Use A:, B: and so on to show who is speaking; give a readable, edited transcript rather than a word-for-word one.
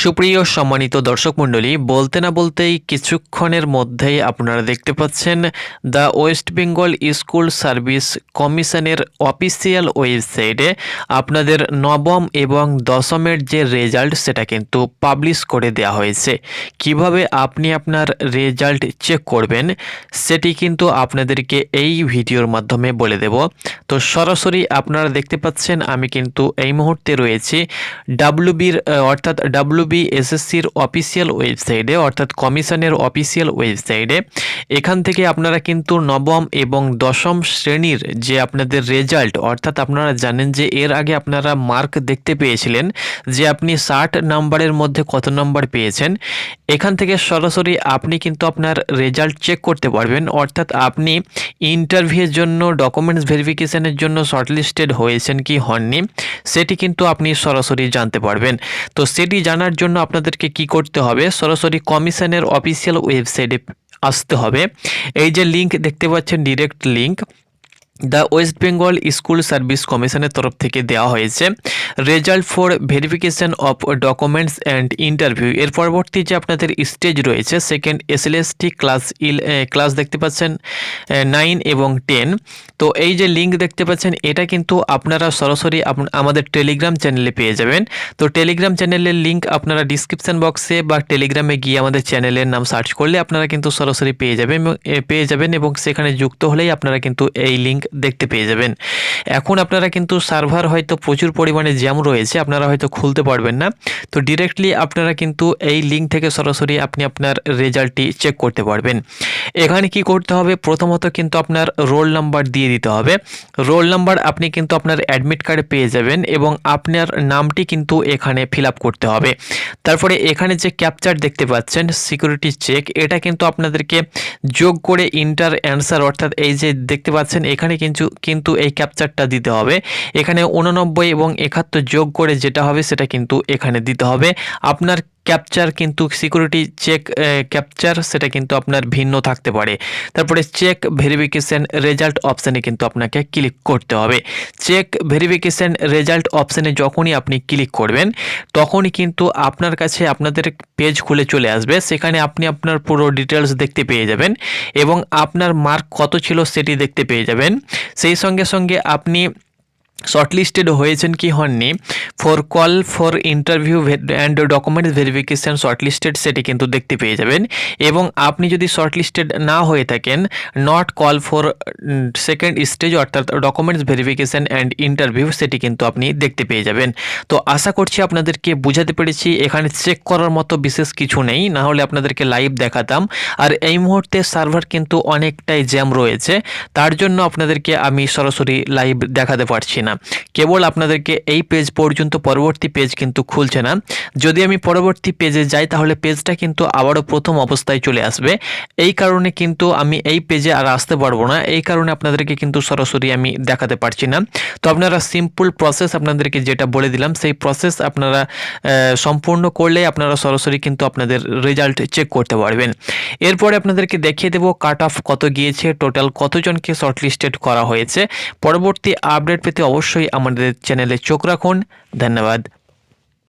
A: সুপ্রিয় সম্মানিত দর্শক মণ্ডলী, বলতে না বলতেই কিছুক্ষণের মধ্যেই আপনারা দেখতে পাচ্ছেন the West Bengal school service কমিশনের অফিসিয়াল ওয়েবসাইটে আপনাদের নবম এবং দশমের যে রেজাল্ট সেটা কিন্তু পাবলিশ করে দেওয়া হয়েছে। কিভাবে আপনি আপনার রেজাল্ট চেক করবেন সেটি কিন্তু আপনাদেরকে এই ভিডিওর মাধ্যমে বলে দেব। তো সরাসরি আপনারা দেখতে পাচ্ছেন আমি কিন্তু এই মুহূর্তে রয়েছি ডাব্লিউবির অর্থাৎ ডাব্লিউবিএসএসসির অফিসিয়াল ওয়েবসাইটে, অর্থাৎ কমিশনের অফিসিয়াল ওয়েবসাইটে। এখান থেকে আপনারা কিন্তু নবম এবং দশম শ্রেণীর যে আপনাদের রেজাল্ট, অর্থাৎ আপনারা জানেন যে এর আগে আপনারা মার্ক দেখতে পেয়েছিলেন যে আপনি 60 নাম্বারের মধ্যে কত নাম্বার পেয়েছেন। এখান থেকে সরাসরি আপনি কিন্তু আপনার রেজাল্ট চেক করতে পারবেন, অর্থাৎ আপনি ইন্টারভিউয়ের জন্য ডকুমেন্টস ভেরিফিকেশনের জন্য শর্টলিস্টেড হয়েছেন কি হননি সেটি কিন্তু আপনি সরাসরি জানতে পারবেন। তো সেটি জানার জন্য আপনাদেরকে কি করতে হবে, সরাসরি কমিশনের অফিসিয়াল ওয়েবসাইটে আসতে হবে। এই যে লিঙ্ক দেখতে পাচ্ছেন, direct link the West Bengal school service কমিশনের তরফ থেকে দেওয়া হয়েছে result for verification of documents and interview. এর পরবর্তী যে আপনাদের স্টেজ রয়েছে সেকেন্ড এসএলএসটি ক্লাস দেখতে পাচ্ছেন 9 এবং 10। তো এই যে লিঙ্ক দেখতে পাচ্ছেন এটা কিন্তু আপনারা সরাসরি আমাদের টেলিগ্রাম চ্যানেলে পেয়ে যাবেন। তো টেলিগ্রাম চ্যানেলের লিঙ্ক আপনারা ডিসক্রিপশন বক্সে বা টেলিগ্রামে গিয়ে আমাদের চ্যানেলের নাম সার্চ করলে আপনারা কিন্তু সরাসরি পেয়ে যাবেন এবং সেখানে যুক্ত হলেই আপনারা কিন্তু এই লিঙ্ক দেখতে পেয়ে যাবেন। এখন আপনারা কিন্তু সার্ভার হয়তো প্রচুর পরিমাণে জ্যাম রয়েছে, আপনারা হয়তো খুলতে পারবেন না। তো ডিরেক্টলি আপনারা কিন্তু এই লিঙ্ক থেকে সরাসরি আপনি আপনার রেজাল্টটি চেক করতে পারবেন। এখানে কি করতে হবে, প্রথমত কিন্তু আপনার রোল নাম্বার দিয়ে দিতে হবে। রোল নাম্বার আপনি কিন্তু আপনার অ্যাডমিট কার্ডে পেয়ে যাবেন এবং আপনার নামটি কিন্তু এখানে ফিল আপ করতে হবে। তারপরে এখানে যে ক্যাপচার দেখতে পাচ্ছেন সিকিউরিটি চেক, এটা কিন্তু আপনাদেরকে যোগ করে ইন্টার অ্যান্সার, অর্থাৎ এই যে দেখতে পাচ্ছেন এখানে কিন্তু এই ক্যাপচারটা দিতে হবে। এখানে 89 এবং 71 যোগ করে যেটা হবে সেটা কিন্তু এখানে দিতে হবে। আপনার ক্যাপচার কিন্তু সিকিউরিটি চেক ক্যাপচার সেটা কিন্তু আপনার ভিন্ন থাকতে পারে। তারপরে চেক ভেরিফিকেশন রেজাল্ট অপশানে কিন্তু আপনাকে ক্লিক করতে হবে। চেক ভেরিফিকেশন রেজাল্ট অপশানে যখনই আপনি ক্লিক করবেন তখনই কিন্তু আপনার কাছে আপনাদের পেজ খুলে চলে আসবে। সেখানে আপনি আপনার পুরো ডিটেলস দেখতে পেয়ে যাবেন এবং আপনার মার্ক কত ছিল সেটি দেখতে পেয়ে যাবেন। সেই সঙ্গে সঙ্গে আপনি শর্টলিস্টেড হয়েছেন কি হননি for call for interview and documents verification shortlisted সেটি কিন্তু দেখতে পেয়ে যাবেন। এবং আপনি যদি শর্টলিস্টেড না হয়ে থাকেন not call for second stage অর্থাৎ ডকুমেন্টস ভেরিফিকেশান অ্যান্ড ইন্টারভিউ সেটি কিন্তু আপনি দেখতে পেয়ে যাবেন। তো আশা করছি আপনাদেরকে বোঝাতে পেরেছি। এখানে চেক করার মতো বিশেষ কিছু নেই, না হলে আপনাদেরকে লাইভ দেখাতাম। আর এই মুহূর্তে সার্ভার কিন্তু অনেকটাই জ্যাম রয়েছে, তার জন্য আপনাদেরকে আমি সরাসরি লাইভ দেখাতে পারছি না। কেবল আপনাদেরকে এই পেজ পর্যন্ত, পরবর্তী পেজ কিন্তু খুলছে না। যদি আমি পরবর্তী পেজে যাই তাহলে পেজটা কিন্তু আবারও প্রথম অবস্থায় চলে আসবে। এই কারণে কিন্তু আমি এই পেজে আর আসতে পারবো না, এই কারণে আপনাদেরকে কিন্তু সরাসরি আমি দেখাতে পারছি না। তো আপনারা সিম্পল প্রসেস আপনাদেরকে যেটা বলে দিলাম সেই প্রসেস আপনারা সম্পূর্ণ করলে আপনারা সরাসরি কিন্তু আপনাদের রেজাল্ট চেক করতে পারবেন। এরপরে আপনাদেরকে দেখিয়ে দেবো কাট অফ কত গিয়েছে, টোটাল কতজনকে শর্টলিস্টেড করা হয়েছে। পরবর্তী আপডেট পেতে অবশ্যই আমাদের চ্যানেলে চোখ রাখুন। ধন্যবাদ।